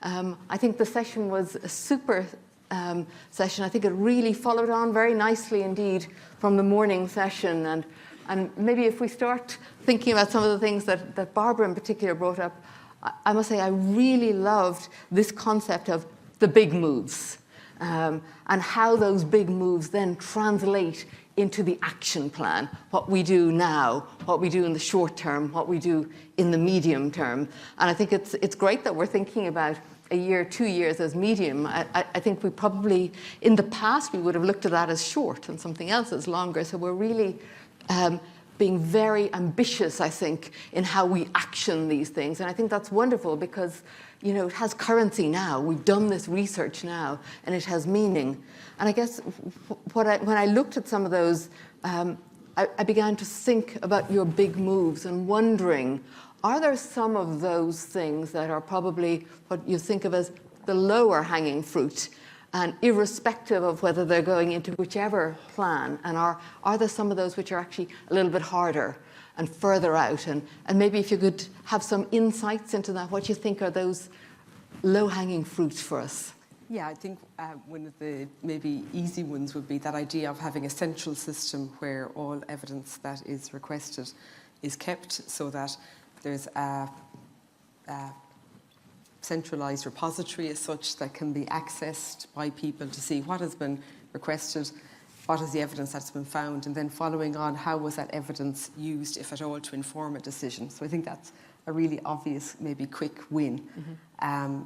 I think the session was a super session. I think it really followed on very nicely indeed from the morning session. And maybe if we start thinking about some of the things that Barbara in particular brought up, I must say I really loved this concept of the big moves and how those big moves then translate into the action plan, what we do now, what we do in the short term, what we do in the medium term. And I think it's great that we're thinking about a year, 2 years as medium. I think we probably, in the past, we would have looked at that as short and something else as longer. So we're really being very ambitious, I think, in how we action these things. And I think that's wonderful because, you know, it has currency now. We've done this research now, and it has meaning. And I guess when I looked at some of those, I began to think about your big moves and wondering, are there some of those things that are probably what you think of as the lower hanging fruit, and irrespective of whether they're going into whichever plan, and are there some of those which are actually a little bit harder and further out? And maybe if you could have some insights into that, what you think are those low-hanging fruits for us? Yeah, I think one of the maybe easy ones would be that idea of having a central system where all evidence that is requested is kept, so that there's a centralised repository as such that can be accessed by people to see what has been requested, what is the evidence that's been found, and then following on, how was that evidence used, if at all, to inform a decision. So I think that's a really obvious, maybe quick win. Mm-hmm.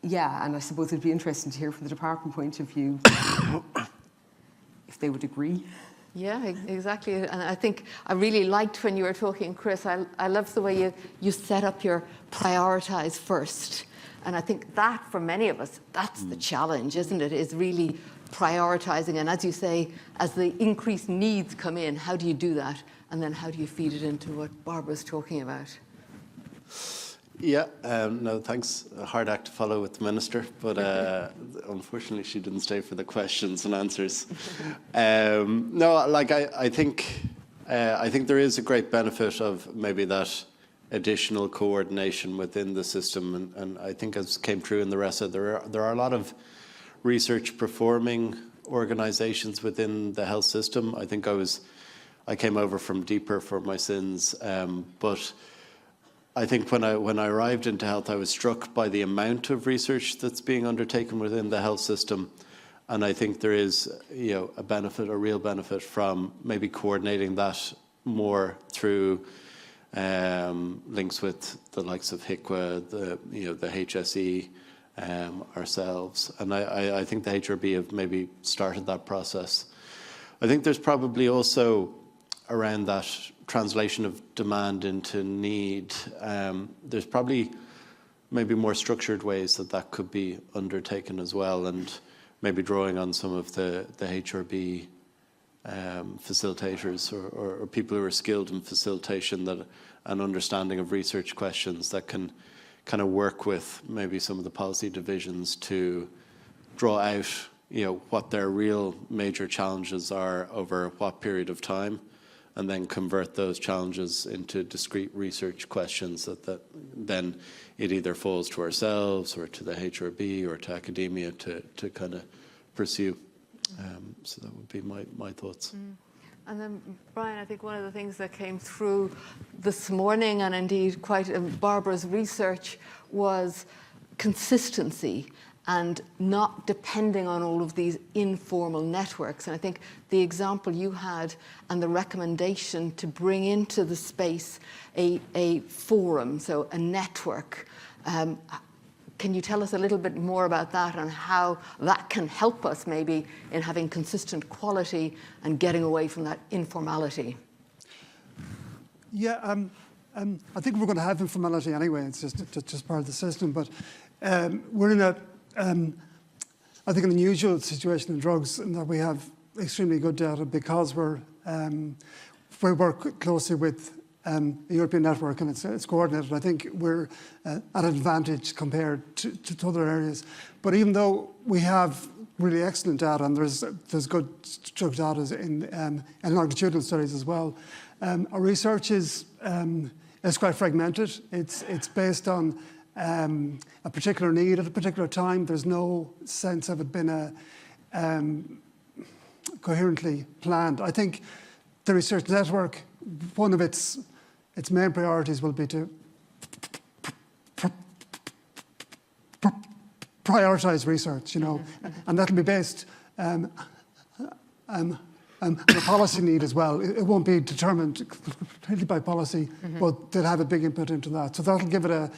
Yeah, and I suppose it'd be interesting to hear from the department point of view if they would agree. Yeah, exactly. And I think I really liked when you were talking, Chris, I loved the way you set up your prioritise first. And I think that, for many of us, that's the challenge, isn't it? Is really prioritising. And as you say, as the increased needs come in, how do you do that? And then how do you feed it into what Barbara's talking about? Yeah, no, thanks. A hard act to follow with the Minister, but unfortunately she didn't stay for the questions and answers. No, like I think there is a great benefit of maybe that additional coordination within the system, and I think as came through in the rest of there are a lot of research performing organisations within the health system. I think I came over from deeper for my sins, but I think when I arrived into health, I was struck by the amount of research that's being undertaken within the health system, and I think there is, you know, a real benefit from maybe coordinating that more through links with the likes of HICWA, the HSE, ourselves, and I think the HRB have maybe started that process. I think there's probably also around that translation of demand into need, there's probably maybe more structured ways that could be undertaken as well, and maybe drawing on some of the HRB facilitators or people who are skilled in facilitation, that an understanding of research questions that can kind of work with maybe some of the policy divisions to draw out, you know, what their real major challenges are over what period of time, and then convert those challenges into discrete research questions that then it either falls to ourselves or to the HRB or to academia to kind of pursue. So that would be my thoughts. And then, Brian, I think one of the things that came through this morning, and indeed quite in Barbara's research, was consistency and not depending on all of these informal networks. And I think the example you had and the recommendation to bring into the space a forum, so a network. Can you tell us a little bit more about that and how that can help us maybe in having consistent quality and getting away from that informality? Yeah, I think we're going to have informality anyway. It's just part of the system. But we're in I think, an unusual situation in drugs in that we have extremely good data because we work closely with the European network, and it's coordinated. I think we're at an advantage compared to other areas. But even though we have really excellent data, and there's good drug data in longitudinal studies as well, our research is quite fragmented. It's based on a particular need at a particular time. There's no sense of it being a coherently planned. I think the research network, one of its main priorities will be to prioritise research, and that'll be based on a policy need as well. It won't be determined completely by policy, but they'll have a big input into that. So that'll give it a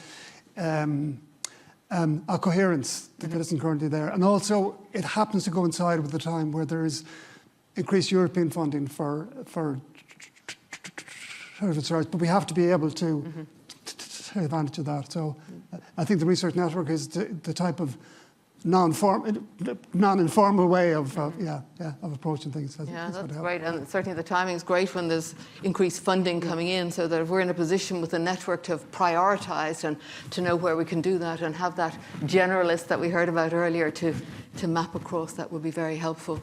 coherence that isn't currently there. And also, it happens to coincide with the time where there is increased European funding for research, but we have to be able to take advantage of that. So I think the research network is the type of non-informal way of approaching things. Yeah, that's great, and certainly the timing is great when there's increased funding coming in, so that if we're in a position with the network to have prioritised and to know where we can do that and have that generalist that we heard about earlier to map across, that would be very helpful.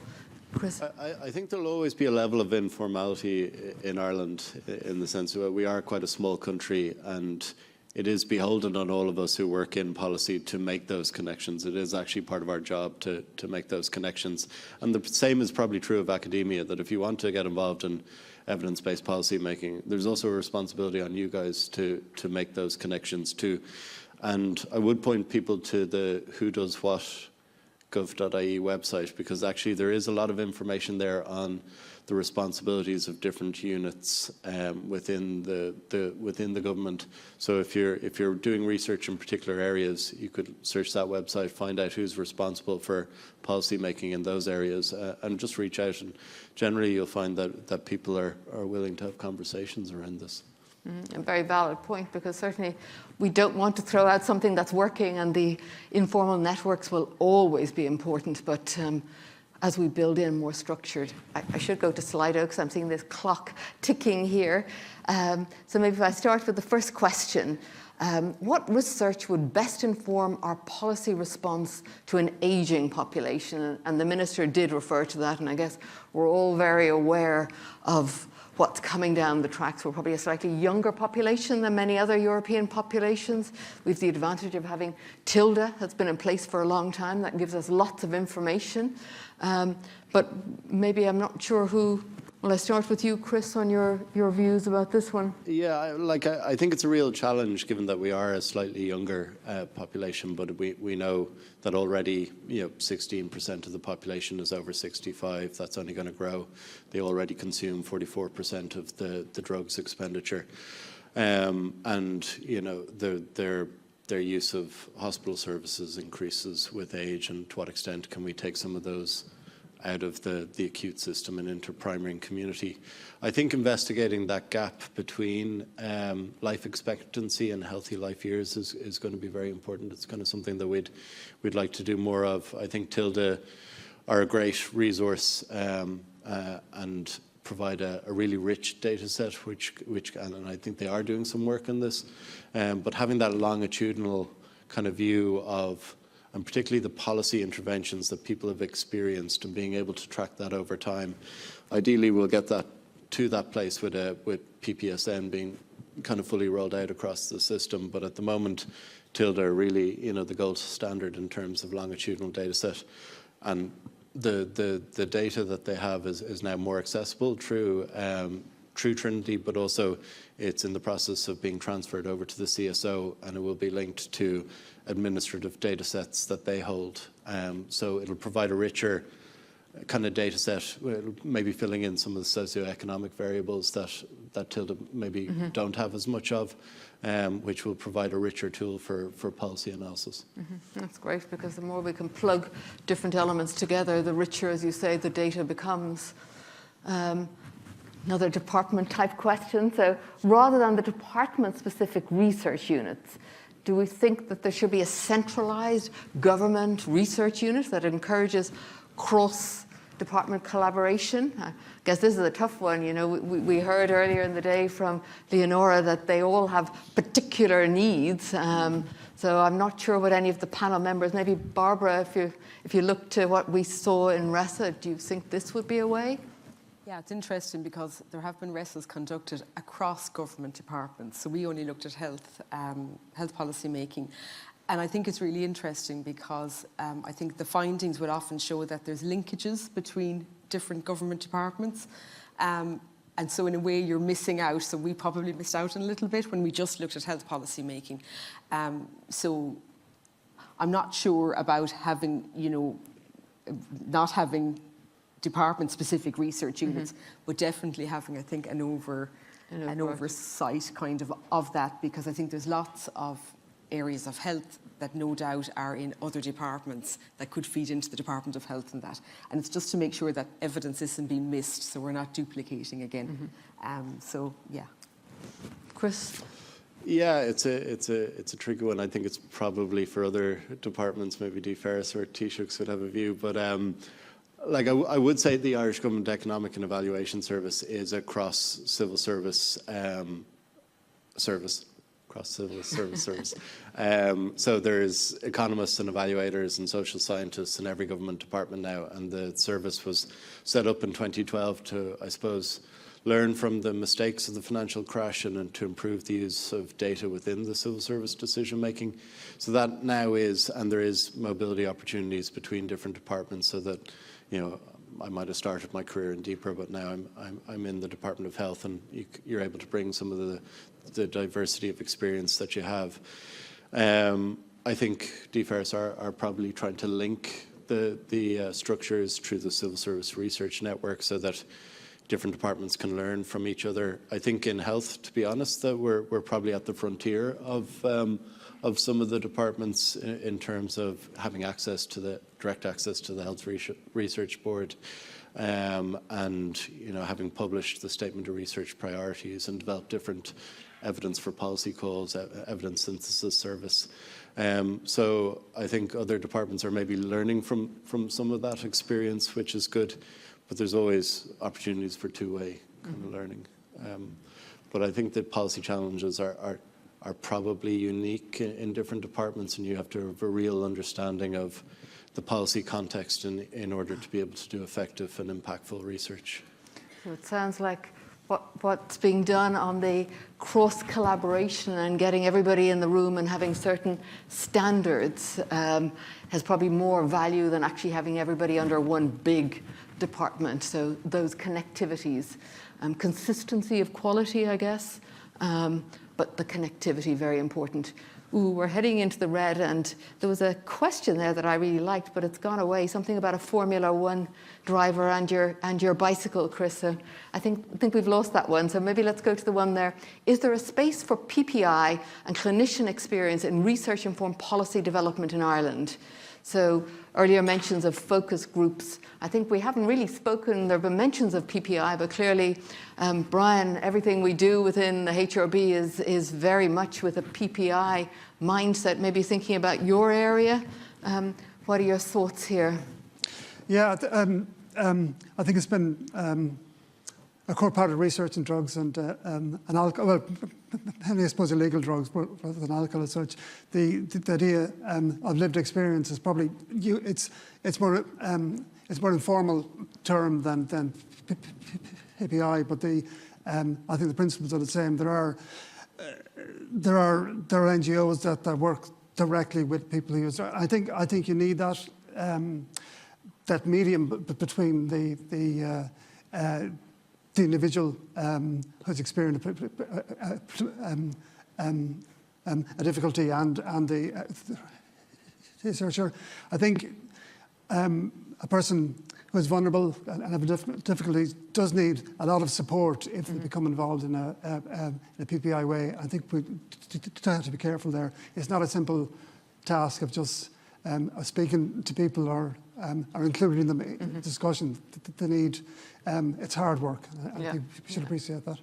Chris? I think there'll always be a level of informality in Ireland, in the sense that we are quite a small country, and it is beholden on all of us who work in policy to make those connections. It is actually part of our job to make those connections. And the same is probably true of academia, that if you want to get involved in evidence-based policy making, there's also a responsibility on you guys to make those connections too. And I would point people to the Who Does What gov.ie website, because actually there is a lot of information there on the responsibilities of different units within the government. So if you're doing research in particular areas, you could search that website, find out who's responsible for policy making in those areas, and just reach out. And generally, you'll find that people are willing to have conversations around this. A very valid point, because certainly we don't want to throw out something that's working, and the informal networks will always be important, but as we build in more structured. I should go to Slido because I'm seeing this clock ticking here. So maybe if I start with the first question, what research would best inform our policy response to an ageing population? And the Minister did refer to that, and I guess we're all very aware of what's coming down the tracks. We're probably a slightly younger population than many other European populations. We've the advantage of having TILDA that's been in place for a long time. That gives us lots of information. But maybe I'm not sure who. Well, I start with you, Chris, on your views about this one. Yeah, I think it's a real challenge, given that we are a slightly younger population, but we know that already 16% of the population is over 65. That's only going to grow. They already consume 44% of the drugs expenditure, and their use of hospital services increases with age. And to what extent can we take some of those out of the acute system and into primary and community? I think investigating that gap between life expectancy and healthy life years is going to be very important. It's kind of something that we'd like to do more of. I think TILDA are a great resource and provide a really rich data set, which and I think they are doing some work on this. But having that longitudinal kind of view of, and particularly the policy interventions that people have experienced, and being able to track that over time. Ideally, we'll get that to that place with PPSN being kind of fully rolled out across the system. But at the moment, TILDA are really, the gold standard in terms of longitudinal data set. And the data that they have is now more accessible through Trinity, but also it's in the process of being transferred over to the CSO, and it will be linked to administrative data sets that they hold. So it'll provide a richer kind of data set, maybe filling in some of the socioeconomic variables that TILDA maybe don't have as much of, which will provide a richer tool for policy analysis. That's great, because the more we can plug different elements together, the richer, as you say, the data becomes. Another department type question. So rather than the department specific research units, do we think that there should be a centralized government research unit that encourages cross-department collaboration? I guess this is a tough one. We heard earlier in the day from Leonora that they all have particular needs. So I'm not sure what any of the panel members, maybe Barbara, if you look to what we saw in RESA, do you think this would be a way? Yeah, it's interesting because there have been wrestles conducted across government departments. So we only looked at health policy making. And I think it's really interesting because I think the findings would often show that there's linkages between different government departments. And so in a way you're missing out. So we probably missed out a little bit when we just looked at health policy making. So I'm not sure about having, not having department-specific research units, but definitely having, I think, an oversight kind of that, because I think there's lots of areas of health that no doubt are in other departments that could feed into the Department of Health and that. And it's just to make sure that evidence isn't being missed, so we're not duplicating again. So, yeah. Chris? Yeah, it's a tricky one. I think it's probably for other departments, maybe DFERS or Taoiseach would have a view, but I would say the Irish Government Economic and Evaluation Service is a cross-civil service service. So there's economists and evaluators and social scientists in every government department now, and the service was set up in 2012 to, I suppose, learn from the mistakes of the financial crash and to improve the use of data within the civil service decision making. So that now is, and there is mobility opportunities between different departments, so that, I might have started my career in DPER, but now I'm in the Department of Health, and you're able to bring some of the diversity of experience that you have. I think DFERS are probably trying to link the structures through the Civil Service Research Network so that different departments can learn from each other. I think in health, to be honest, that we're probably at the frontier of some of the departments in terms of having direct access to the Health Research Board, and having published the Statement of Research Priorities and developed different evidence for policy calls, evidence synthesis service. So I think other departments are maybe learning from some of that experience, which is good, but there's always opportunities for two-way kind of learning. But I think that policy challenges are probably unique in different departments, and you have to have a real understanding of the policy context in order to be able to do effective and impactful research. So it sounds like what's being done on the cross-collaboration and getting everybody in the room and having certain standards has probably more value than actually having everybody under one big department. So those connectivities, consistency of quality, I guess, but the connectivity, very important. Ooh, we're heading into the red, and there was a question there that I really liked, but it's gone away. Something about a Formula One driver and your bicycle, Chris. So I think we've lost that one. So maybe let's go to the one there. Is there a space for PPI and clinician experience in research-informed policy development in Ireland? So earlier mentions of focus groups. I think we haven't really spoken, there have been mentions of PPI, but clearly, Brian, everything we do within the HRB is very much with a PPI mindset, maybe thinking about your area. What are your thoughts here? Yeah, I think it's been a core part of research in drugs and alcohol, well, I suppose illegal drugs rather than alcohol as such. The idea of lived experience is probably it's more informal term than PPI, but I think the principles are the same. There are NGOs that work directly with people who use. I think you need that medium between the individual who's experienced a difficulty and the researcher. I think a person who is vulnerable and have difficulties does need a lot of support if they become involved in a PPI way. I think we have to be careful there. It's not a simple task of just speaking to people or including them in discussion. They need, it's hard work. I think we should appreciate that.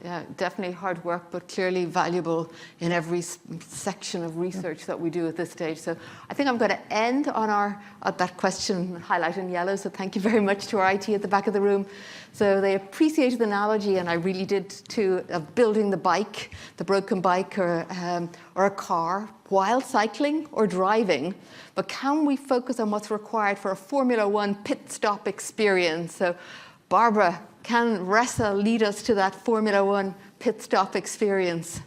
Yeah, definitely hard work, but clearly valuable in every section of research that we do at this stage. So I think I'm going to end on that question highlighted in yellow. So thank you very much to our IT at the back of the room. So they appreciated the analogy, and I really did too, of building the bike, the broken bike or a car while cycling or driving. But can we focus on what's required for a Formula One pit stop experience? So Barbara, can Ressa lead us to that Formula One pit stop experience?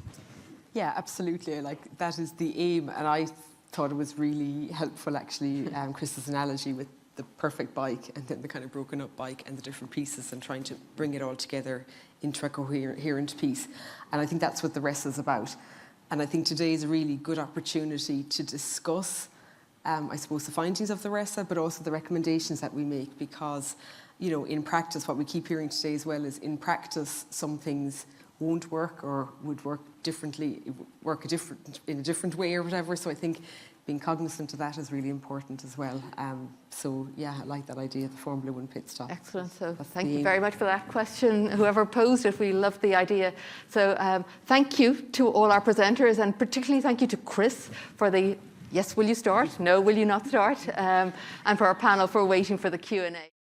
Yeah, absolutely. Like, that is the aim, and I thought it was really helpful, actually, Chris's analogy with the perfect bike and then the kind of broken up bike and the different pieces, and trying to bring it all together into a coherent piece. And I think that's what the rest is about. And I think today is a really good opportunity to discuss, I suppose, the findings of the RESA, but also the recommendations that we make, because, you know, in practice, what we keep hearing today as well is, in practice, some things won't work or would work differently, in a different way or whatever. So I think being cognizant of that is really important as well. So yeah, I like that idea, the Formula One pit stop. Excellent. So That's thank the you aim. very much for that question. Whoever posed it, we love the idea. So thank you to all our presenters, and particularly thank you to Chris for the yes, will you start? No, will you not start? And for our panel for waiting for the Q&A.